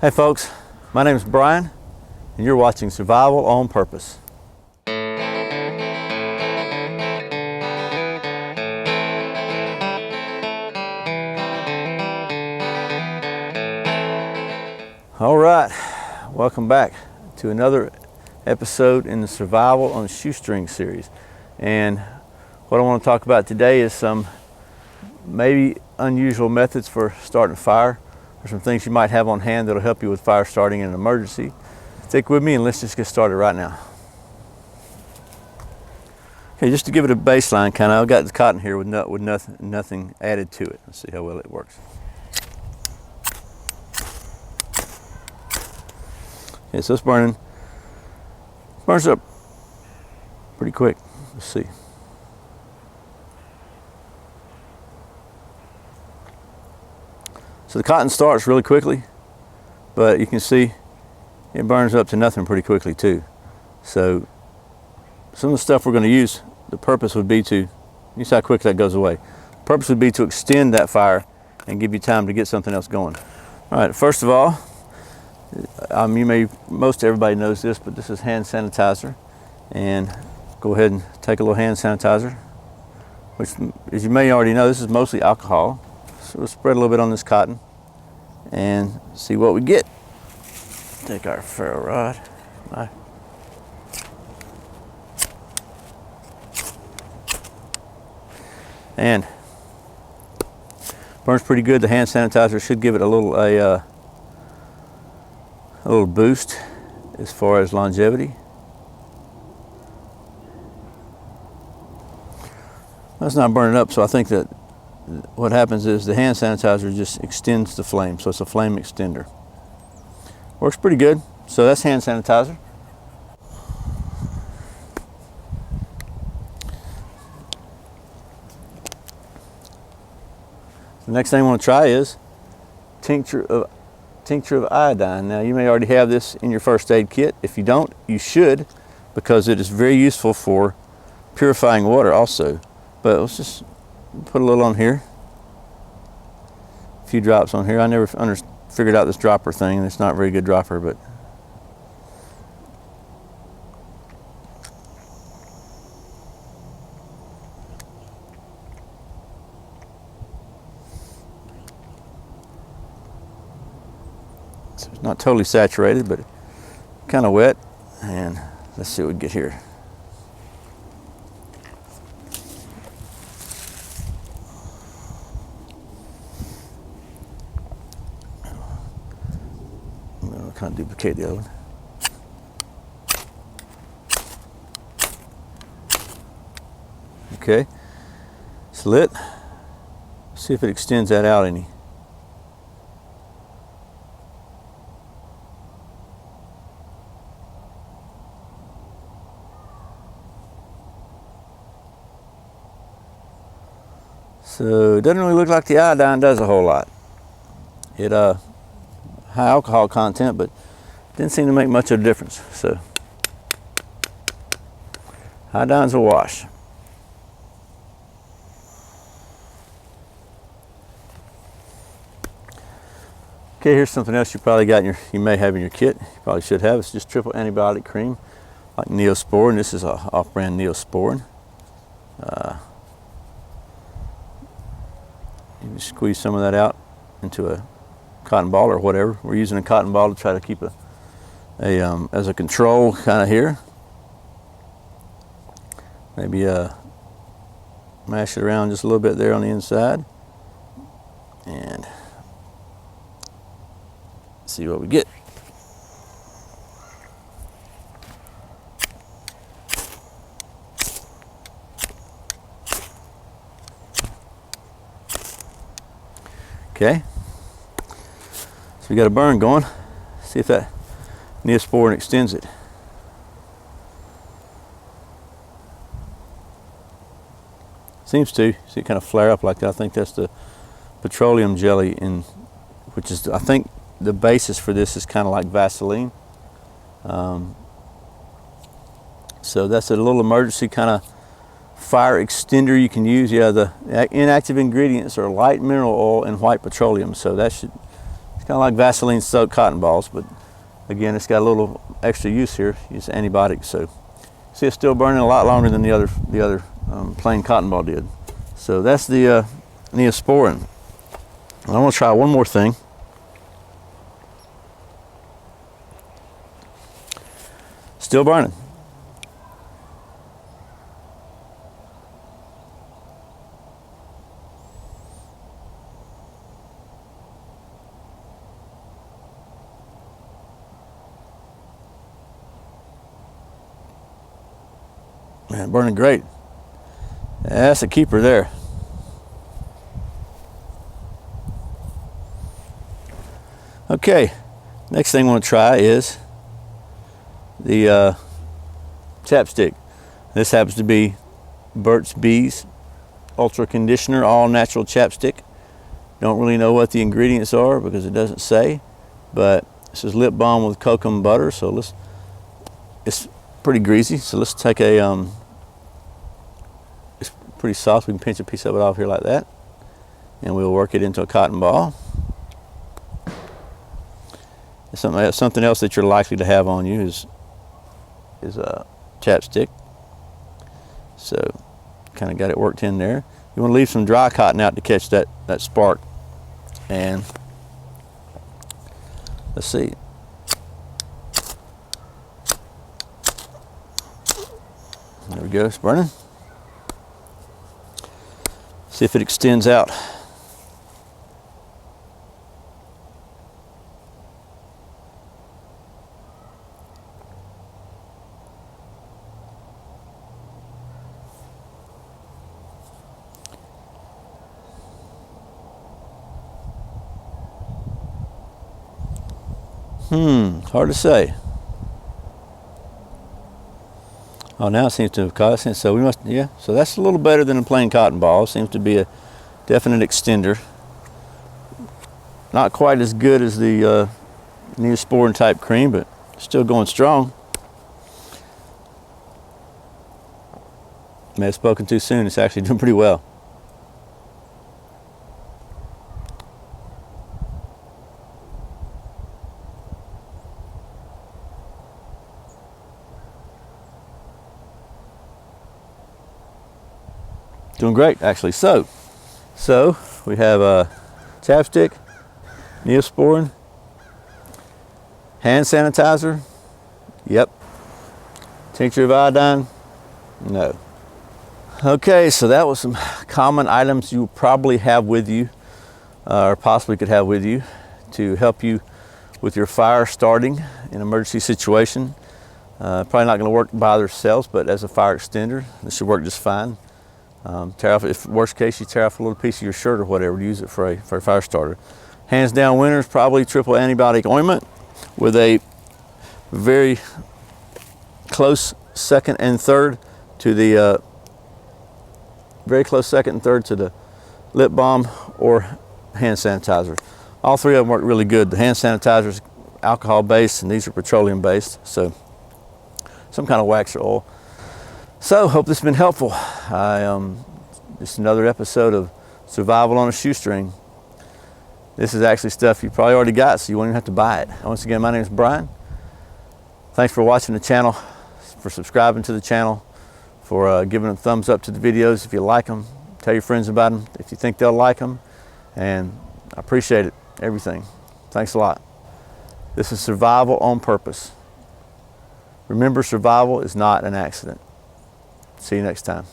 Hey folks, my name is Brian and you're watching Survival on Purpose. All right, welcome back to another episode in the Survival on Shoestring series. And what I want to talk about today is some maybe unusual methods for starting a fire, or some things you might have on hand that'll help you with fire starting in an emergency. Stick with me and let's just get started right now. Okay, just to give it a baseline kind of, I've got the cotton here with nothing added to it. Let's see how well it works. Okay, so it's burning. Burns up pretty quick. Let's see. So the cotton starts really quickly, but you can see it burns up to nothing pretty quickly too. So some of the stuff we're going to use, the purpose would be to, you see how quick that goes away. The purpose would be to extend that fire and give you time to get something else going. All right, first of all, most everybody knows this, but this is hand sanitizer. And go ahead and take a little hand sanitizer, which, as you may already know, this is mostly alcohol. So we'll spread a little bit on this cotton and see what we get. Take our ferro rod. And burns pretty good. The hand sanitizer should give it a little boost as far as longevity. That's not burning up, so I think that what happens is the hand sanitizer just extends the flame, so it's a flame extender. Works pretty good. So that's hand sanitizer. The next thing I want to try is tincture of iodine. Now you may already have this in your first aid kit. If you don't, you should, because it is very useful for purifying water also. But let's just put a little on here. A few drops on here. I never figured out this dropper thing. It's not a very good dropper, but so it's not totally saturated, but kind of wet. And let's see what we get here. Kind of duplicate the other one. Okay, it's lit. See if it extends that out any. So it doesn't really look like the iodine does a whole lot. It high alcohol content, but didn't seem to make much of a difference. So iodine's a wash. Okay, here's something else you probably got you may have in your kit. You probably should have. It's just triple antibiotic cream, like Neosporin. This is a off-brand Neosporin. You can squeeze some of that out into a cotton ball or whatever. We're using a cotton ball to try to keep as a control kind of here. Maybe mash it around just a little bit there on the inside and see what we get. Okay. We got a burn going. See if that Neosporin extends it. Seems to. See it kind of flare up like that. I think that's the petroleum jelly, which is, I think the basis for this is kind of like Vaseline. So that's a little emergency kind of fire extender you can use. Yeah, the inactive ingredients are light mineral oil and white petroleum, so that should kind of like Vaseline soaked cotton balls, but again, it's got a little extra use here. It's antibiotic, so see, it's still burning a lot longer than the other plain cotton ball did. So that's the Neosporin. I want to try one more thing. Still burning. Man, burning great. That's a keeper there. Okay, next thing I want to try is the Chapstick. This happens to be Burt's Bees Ultra Conditioner All Natural Chapstick. Don't really know what the ingredients are because it doesn't say, but this is lip balm with cocoa butter, so it's pretty greasy, so let's take a it's pretty soft. We can pinch a piece of it off here like that, and we'll work it into a cotton ball. Something else that you're likely to have on you is a chapstick. So kind of got it worked in there. You want to leave some dry cotton out to catch that spark. And let's see. There we go, it's burning. See if it extends out. Hard to say. Oh, now it seems to have caught us. So we must, yeah. So that's a little better than a plain cotton ball. Seems to be a definite extender. Not quite as good as the Neosporin type cream, but still going strong. May have spoken too soon. It's actually doing pretty well. Doing great, actually. So we have a chapstick, Neosporin, hand sanitizer. Yep. Tincture of iodine. No. Okay, so that was some common items you probably have with you, or possibly could have with you, to help you with your fire starting in an emergency situation. Probably not going to work by themselves, but as a fire extender, this should work just fine. Tear off, if worst case, you tear off a little piece of your shirt or whatever to use it for a fire starter. Hands down winner is probably triple antibiotic ointment with a very close second and third to the lip balm or hand sanitizer. All three of them work really good. The hand sanitizer is alcohol based and these are petroleum based, so some kind of wax or oil. So, hope this has been helpful. Just another episode of Survival on a Shoestring. This is actually stuff you probably already got, so you won't even have to buy it. Once again, my name is Brian. Thanks for watching the channel, for subscribing to the channel, for giving a thumbs up to the videos if you like them. Tell your friends about them if you think they'll like them. And I appreciate it, everything. Thanks a lot. This is Survival on Purpose. Remember, survival is not an accident. See you next time.